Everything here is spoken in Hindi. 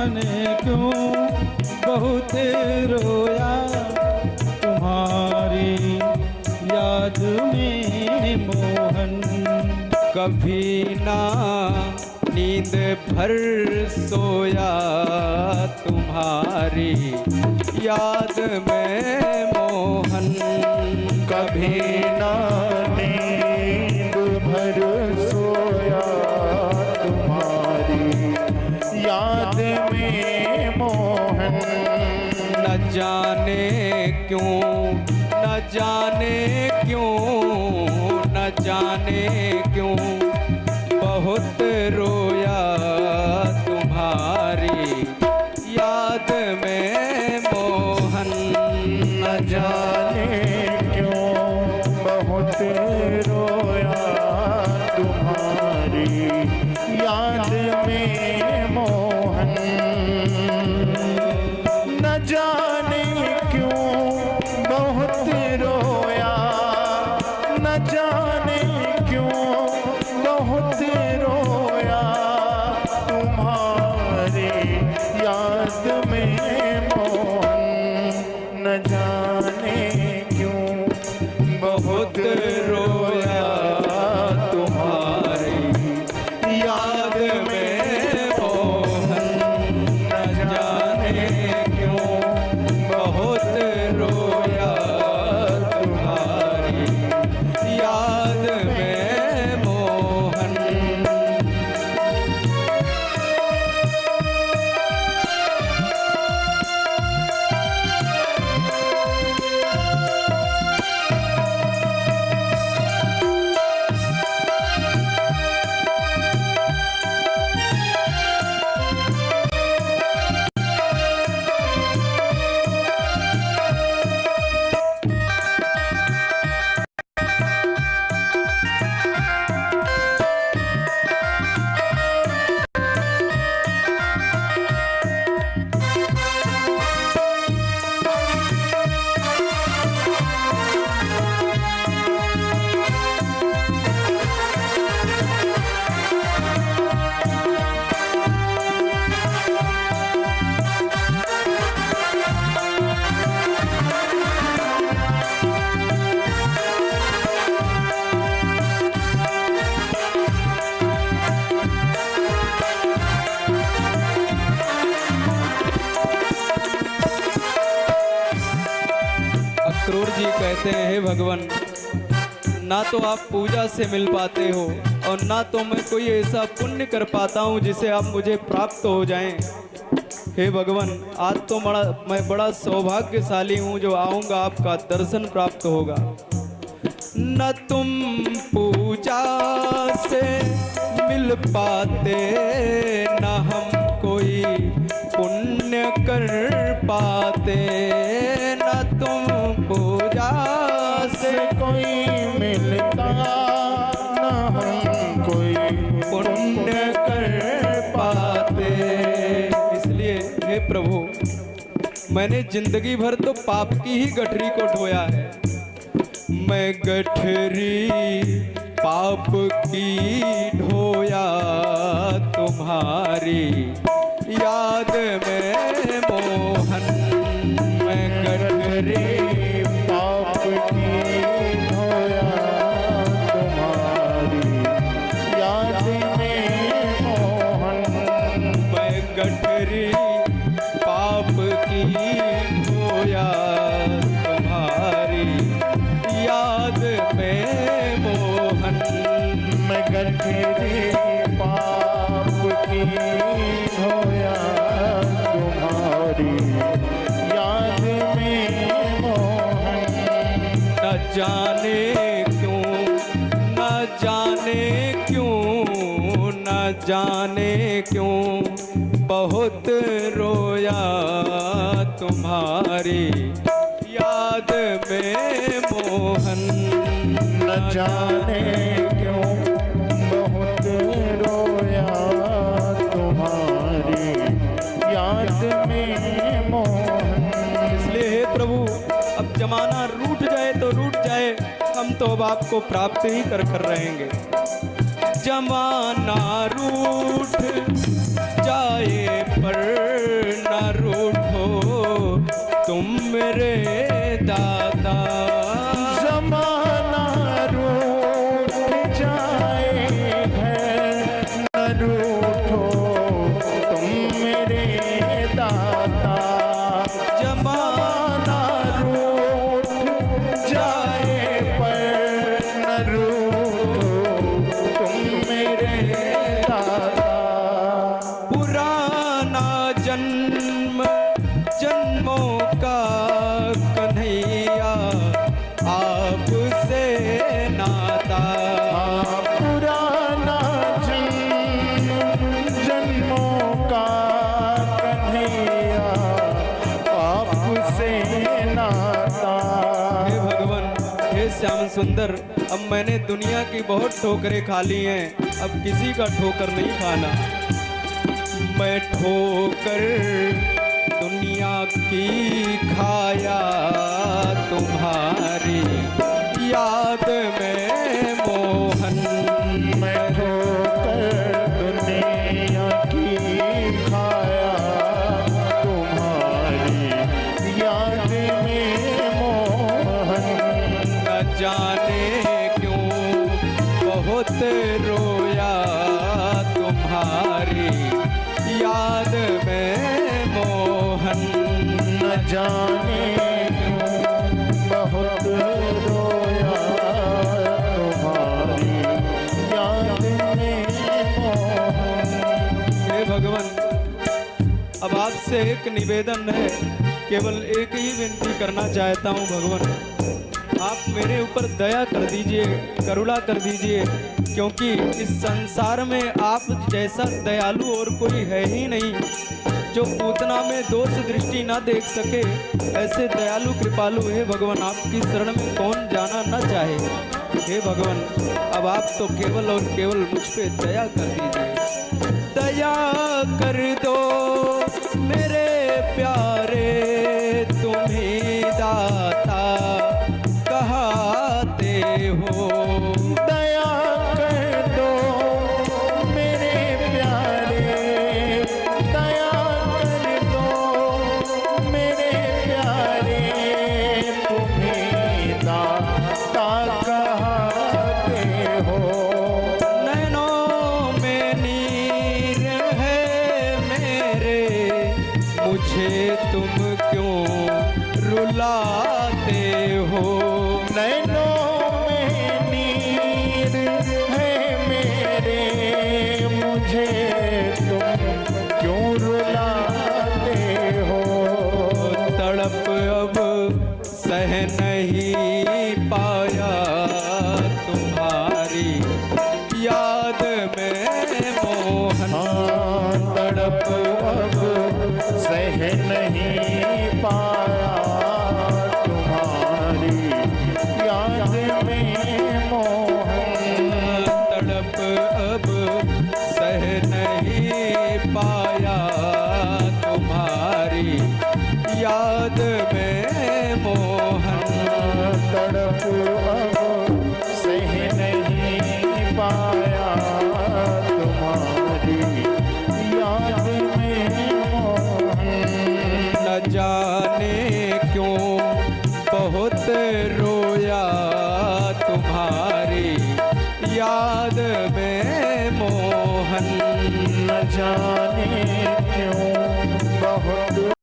जाने क्यों बहुत रोया तुम्हारी याद में मोहन। कभी ना नींद भर सोया तुम्हारी याद में मोहन। कभी ना नींद भर सोया तुम्हारी याद में मोहन। न जाने क्यों, न जाने क्यों, न जाने क्यों बहुत रोया तुम्हारी याद में मोहन। न जाने क्यों बहुत रोया तुम्हारी याद में मोहन। न जाने क्यों बहुत रोया, न जाने क्यों बहुत रोया तुम्हारी याद में मोहन। न जाने क्यों बहुत रोया तुम्हारी याद में मोहन। न जाने क्यों बहुत रोया तुम्हारी याद में मोहन। अक्रूर जी कहते हैं, हे भगवान, ना तो आप पूजा से मिल पाते हो और ना तो मैं कोई ऐसा पुण्य कर पाता हूँ जिसे आप मुझे प्राप्त हो जाएं। हे भगवान, आज तो मैं बड़ा सौभाग्यशाली हूँ जो आऊँगा आपका दर्शन प्राप्त होगा। न तुम पूजा से मिल पाते, न हम कोई पुण्य कर पाते। न तुम पूजा से कोई मिलता, न हम कोई पुण्य कर पाते। इसलिए हे प्रभु, मैंने जिंदगी भर तो पाप की ही गठरी को ढोया है। मैं गठरी पाप की ढोया तुम्हारी याद में मोहन। मैं गठरी पाप की ढोया तुम्हारी याद में मोहन। मैं गठरी पाप की ढोया तुम्हारी याद में मोहन। मैं गठरी पाप की ढोया तुम्हारी याद में मोहन। न जाने क्यों, न जाने क्यों, न जाने क्यों बहुत रोया तुम्हारी याद में मोहन। न जाने क्यों बहुत रोया तुम्हारी याद में मोहन। इसलिए हे प्रभु, अब जमाना रूठ जाए तो रूठ जाए, हम तो अब आपको प्राप्त ही कर रहेंगे। जमाना रूठ जाए पर उठो तुम मेरे दाता, जमाना रूठ जाए पर न रूठो तुम मेरे दाता। पुराना जन्म जन्मों का कन्हैया आपसे नाता, पुराना जन्मों का कन्हैया आपसे नाता। हे भगवान, हे श्याम सुंदर, अब मैंने दुनिया की बहुत ठोकरें खा ली हैं, अब किसी का ठोकर नहीं खाना। मैं ठोकर दुनिया की खाया, तुम्हारी याद में मोहन। मैं ठोकर दुनिया की खाया, तुम्हारी याद में मोहन। न जाने क्यों बहुत रोया, तुम्हारी याद में मोहन। न जाने क्यों बहुत रोया, तुम्हारी याद में मोहन। हे भगवान, अब आपसे एक निवेदन है, केवल एक ही विनती करना चाहता हूँ भगवान, आप मेरे ऊपर दया कर दीजिए, करुणा कर दीजिए, क्योंकि इस संसार में आप जैसा दयालु और कोई है ही नहीं, जो पूतना में दोष दृष्टि ना देख सके। ऐसे दयालु कृपालु हे भगवान, आपकी शरण में कौन जाना न चाहे। हे भगवान, अब आप तो केवल और केवल मुझ पे दया कर दीजिए, दया कर दो मेरे प्यारे, तुम्ही दाता कहाते हो। दया कर दो मेरे प्यारे, दया कर दो मेरे प्यारे, तुम्हें दाता कहते हो। नैनों में नीर है मेरे, मुझे तुम क्यों रुलाते हो। नैनों में नीर है मेरे, मुझे तुम क्यों रुलाते हो। तड़प अब सह नहीं पाया, तुम्हारी याद में मोहन। हाँ, तड़प अब सह नहीं पाया, तुम्हारी याद में मोहन। तड़प अब सह नहीं पाया,